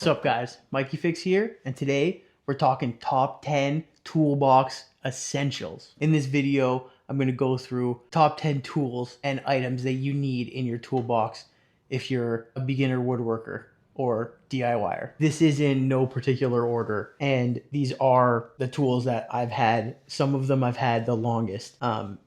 Sup guys, Mikeyfix here, and today we're talking top 10 toolbox essentials. In this video, I'm going to go through top 10 tools and items that you need in your toolbox if you're a beginner woodworker or DIYer. This is in no particular order, and these are the tools that I've had. Some of them I've had the longest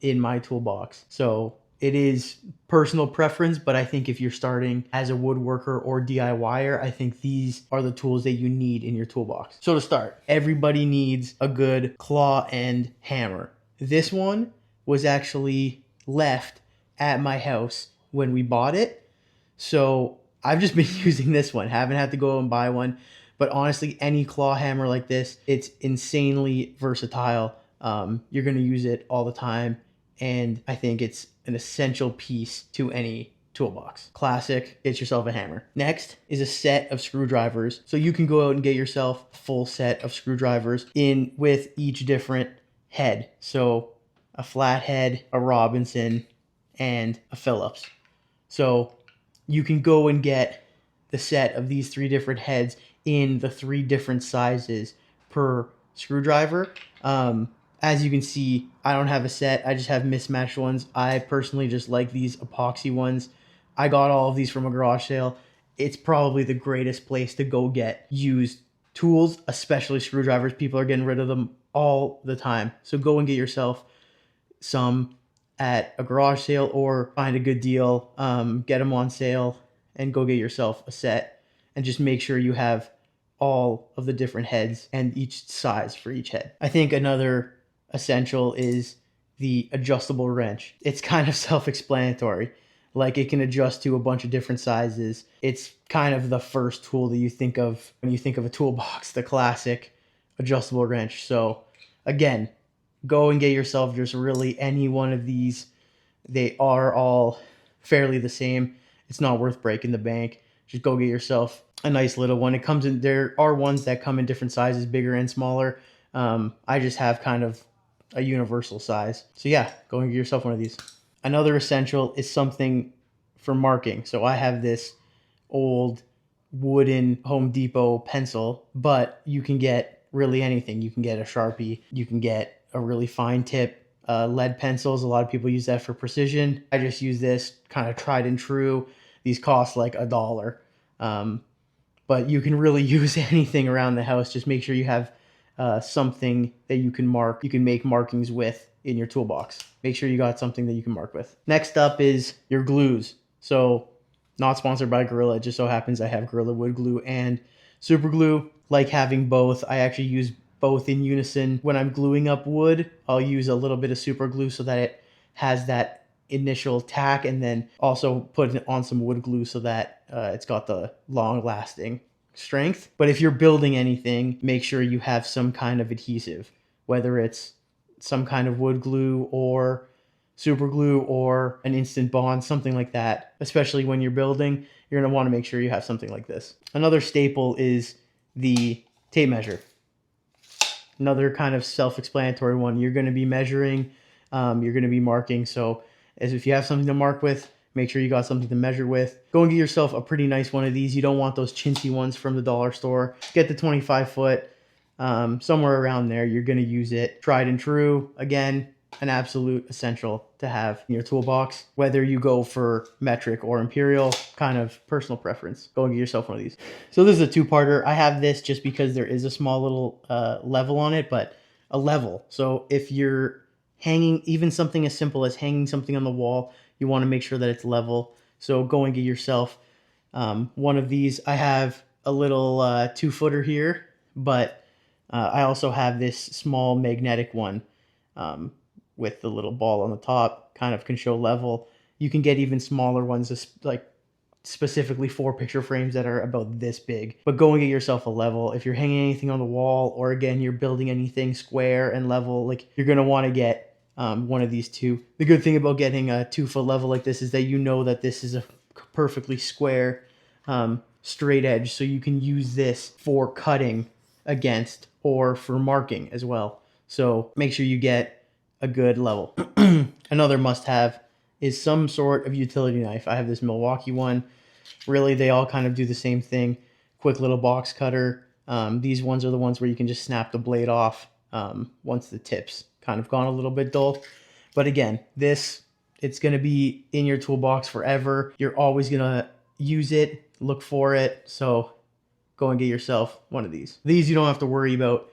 in my toolbox. So it is personal preference, but I think if you're starting as a woodworker or DIYer, I think these are the tools that you need in your toolbox. So to start, everybody needs a good claw and hammer. This one was actually left at my house when we bought it. So I've just been using this one. Haven't had to go and buy one. But honestly, any claw hammer like this, it's insanely versatile. You're going to use it all the time. And I think it's an essential piece to any toolbox. Classic, get yourself a hammer. Next is a set of screwdrivers. So you can go out and get yourself a full set of screwdrivers in with each different head. So a flathead, a Robinson, and a Phillips. So you can go and get the set of these three different heads in the three different sizes per screwdriver. As you can see, I don't have a set. I just have mismatched ones. I personally just like these epoxy ones. I got all of these from a garage sale. It's probably the greatest place to go get used tools, especially screwdrivers. People are getting rid of them all the time. So go and get yourself some at a garage sale or find a good deal, get them on sale, and go get yourself a set. And just make sure you have all of the different heads and each size for each head. I think another essential is the adjustable wrench. It's kind of self-explanatory. Like, it can adjust to a bunch of different sizes. It's kind of the first tool that you think of when you think of a toolbox, the classic adjustable wrench. So again, go and get yourself just really any one of these. They are all fairly the same. It's not worth breaking the bank. Just go get yourself a nice little one. It comes in, there are ones that come in different sizes, bigger and smaller. I just have kind of a universal size. So yeah, go and get yourself one of these. Another essential is something for marking. So I have this old wooden Home Depot pencil, but you can get really anything. You can get a Sharpie, you can get a really fine tip, lead pencils. A lot of people use that for precision. I just use this kind of tried and true. These cost like $1. But you can really use anything around the house. Just make sure you have something that you can mark, you can make markings with in your toolbox. Make sure you got something that you can mark with. Next up is your glues. So not sponsored by Gorilla. It just so happens I have Gorilla wood glue and super glue. Like having both. I actually use both in unison. When I'm gluing up wood, I'll use a little bit of super glue so that it has that initial tack, and then also put on some wood glue so that it's got the long lasting strength. But if you're building anything, make sure you have some kind of adhesive, whether it's some kind of wood glue or super glue or an instant bond, something like that. Especially when you're building, you're going to want to make sure you have something like this. Another staple is the tape measure. Another kind of self-explanatory one. You're going to be measuring, you're going to be marking. So as if you have something to mark with, make sure you got something to measure with. Go and get yourself a pretty nice one of these. You don't want those chintzy ones from the dollar store. Get the 25 foot, somewhere around there. You're going to use it. Tried and true. Again, an absolute essential to have in your toolbox. Whether you go for metric or imperial, kind of personal preference. Go and get yourself one of these. So this is a two-parter. I have this just because there is a small little level on it, but a level. So if you're hanging, even something as simple as hanging something on the wall, you want to make sure that it's level. So go and get yourself one of these. I have a little 2-footer here, but I also have this small magnetic one with the little ball on the top, kind of can show level. You can get even smaller ones, like specifically for picture frames that are about this big. But go and get yourself a level. If you're hanging anything on the wall, or again, you're building anything square and level, like, you're going to want to get one of these two. The good thing about getting a 2-foot level like this is that you know that this is a perfectly square, straight edge. So you can use this for cutting against or for marking as well. So make sure you get a good level. Another must-have is some sort of utility knife. I have this Milwaukee one. Really, they all kind of do the same thing. quick little box cutter. These ones are the ones where you can just snap the blade off once the tip's kind of gone a little bit dull. But again, it's going to be in your toolbox forever. You're always going to use it, look for it. So go and get yourself one of these. These you don't have to worry about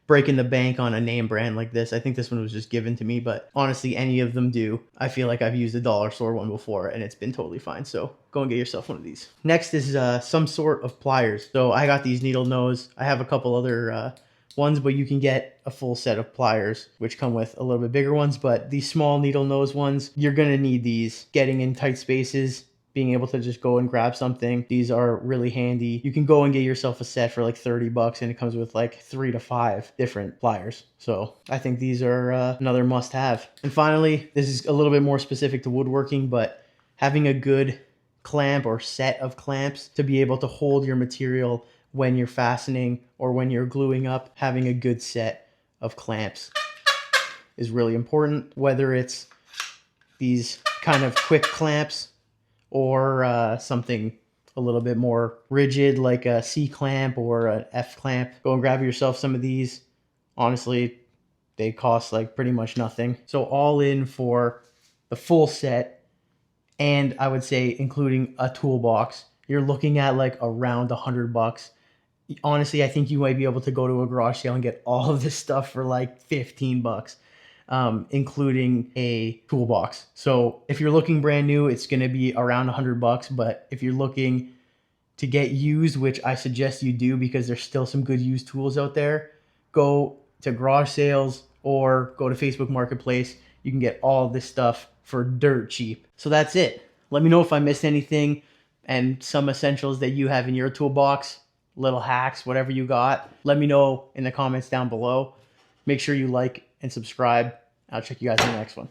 breaking the bank on a name brand like this. I think this one was just given to me, but honestly, any of them do. I feel like I've used a dollar store one before and it's been totally fine. So go and get yourself one of these. Next is some sort of pliers. So I got these needle nose. I have a couple other ones, but you can get a full set of pliers, which come with a little bit bigger ones. But these small needle nose ones, you're gonna need these. Getting in tight spaces, being able to just go and grab something. These are really handy. You can go and get yourself a set for like 30 bucks and it comes with like 3 to 5 different pliers. So I think these are another must have. And finally, this is a little bit more specific to woodworking, but having a good clamp or set of clamps to be able to hold your material when you're fastening or when you're gluing up, having a good set of clamps is really important, whether it's these kind of quick clamps or something a little bit more rigid like a C clamp or an F clamp. Go and grab yourself some of these. Honestly, they cost like pretty much nothing. So all in for the full set, and I would say including a toolbox, you're looking at like around 100 bucks. Honestly, I think you might be able to go to a garage sale and get all of this stuff for like 15 bucks. Including a toolbox. So if you're looking brand new, it's going to be around 100 bucks. But if you're looking to get used, which I suggest you do because there's still some good used tools out there, go to garage sales or go to Facebook Marketplace. You can get all this stuff for dirt cheap. So that's it. Let me know if I missed anything and some essentials that you have in your toolbox, little hacks, whatever you got. Let me know in the comments down below. Make sure you like and subscribe. I'll check you guys in the next one.